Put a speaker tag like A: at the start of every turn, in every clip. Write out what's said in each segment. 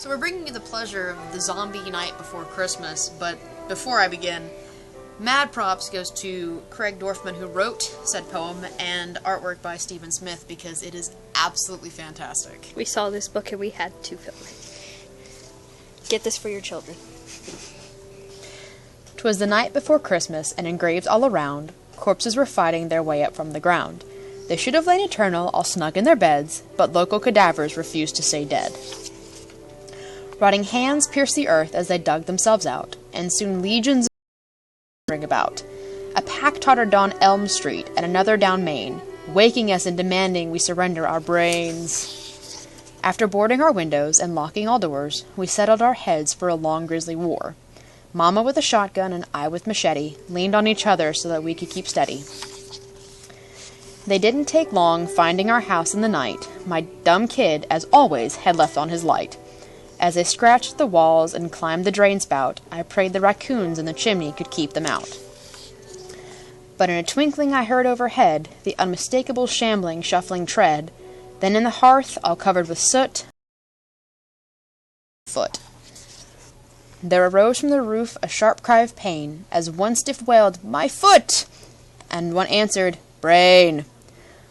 A: So we're bringing you the pleasure of the zombie night before Christmas, but before I begin, mad props goes to Craig Dorfman, who wrote said poem, and artwork by Stephen Smith, because it is absolutely fantastic.
B: We saw this book and we had to film it. Get this for your children.
C: 'Twas the night before Christmas, and in graves all around, corpses were fighting their way up from the ground. They should have lain eternal, all snug in their beds, but local cadavers refused to stay dead. Rotting hands pierced the earth as they dug themselves out, and soon legions ring about. A pack tottered down Elm Street, and another down Main, waking us and demanding we surrender our brains. After boarding our windows and locking all doors, we settled our heads for a long grisly war. Mama with a shotgun and I with machete leaned on each other so that we could keep steady. They didn't take long finding our house in the night. My dumb kid, as always, had left on his light. As they scratched the walls and climbed the drain spout, I prayed the raccoons in the chimney could keep them out. But in a twinkling I heard overhead the unmistakable shambling, shuffling tread. Then in the hearth, all covered with soot, foot. There arose from the roof a sharp cry of pain, as one stiff wailed, "My foot!" and one answered, "Brain."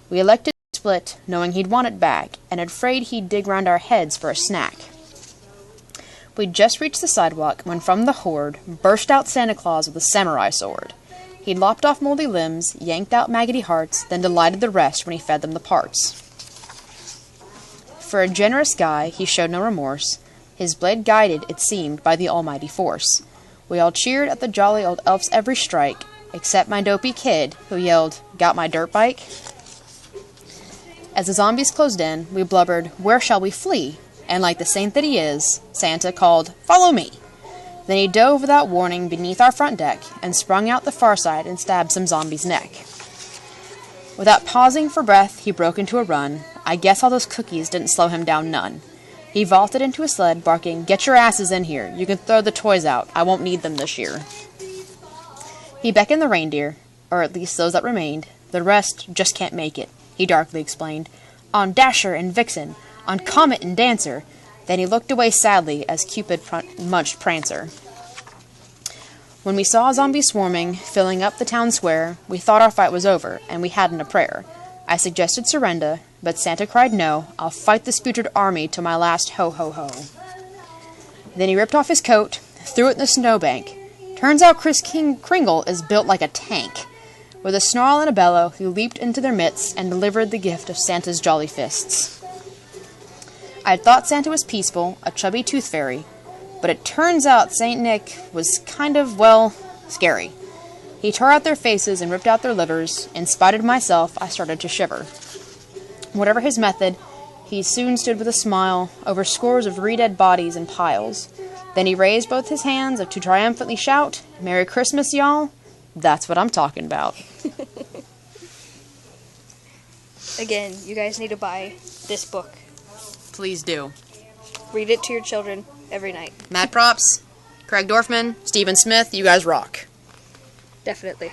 C: We elected to split, knowing he'd want it back, and afraid he'd dig round our heads for a snack. We'd just reached the sidewalk when from the horde burst out Santa Claus with a samurai sword. He'd lopped off moldy limbs, yanked out maggoty hearts, then delighted the rest when he fed them the parts. For a generous guy, he showed no remorse. His blade guided, it seemed, by the almighty force. We all cheered at the jolly old elf's every strike, except my dopey kid, who yelled, "Got my dirt bike?" As the zombies closed in, we blubbered, "Where shall we flee?" And like the saint that he is, Santa called, "Follow me!" Then he dove without warning beneath our front deck and sprung out the far side and stabbed some zombie's neck. Without pausing for breath, he broke into a run. I guess all those cookies didn't slow him down none. He vaulted into a sled, barking, "Get your asses in here. You can throw the toys out. I won't need them this year." He beckoned the reindeer, or at least those that remained. "The rest just can't make it," he darkly explained. "On Dasher and Vixen, on Comet and Dancer." Then he looked away sadly as Cupid munched Prancer. When we saw zombies swarming, filling up the town square, we thought our fight was over, and we hadn't a prayer. I suggested surrender, but Santa cried no. "I'll fight this putrid army till my last ho-ho-ho." Then he ripped off his coat, threw it in the snowbank. Turns out Kringle is built like a tank. With a snarl and a bellow, he leaped into their midst and delivered the gift of Santa's jolly fists. I'd thought Santa was peaceful, a chubby tooth fairy, but it turns out Saint Nick was kind of, well, scary. He tore out their faces and ripped out their livers. In spite of myself, I started to shiver. Whatever his method, he soon stood with a smile over scores of re-dead bodies in piles. Then he raised both his hands to triumphantly shout, "Merry Christmas, y'all." That's what I'm talking about.
B: Again, you guys need to buy this book.
A: Please do.
B: Read it to your children every night.
A: Mad props, Craig Dorfman, Stephen Smith, you guys rock.
B: Definitely.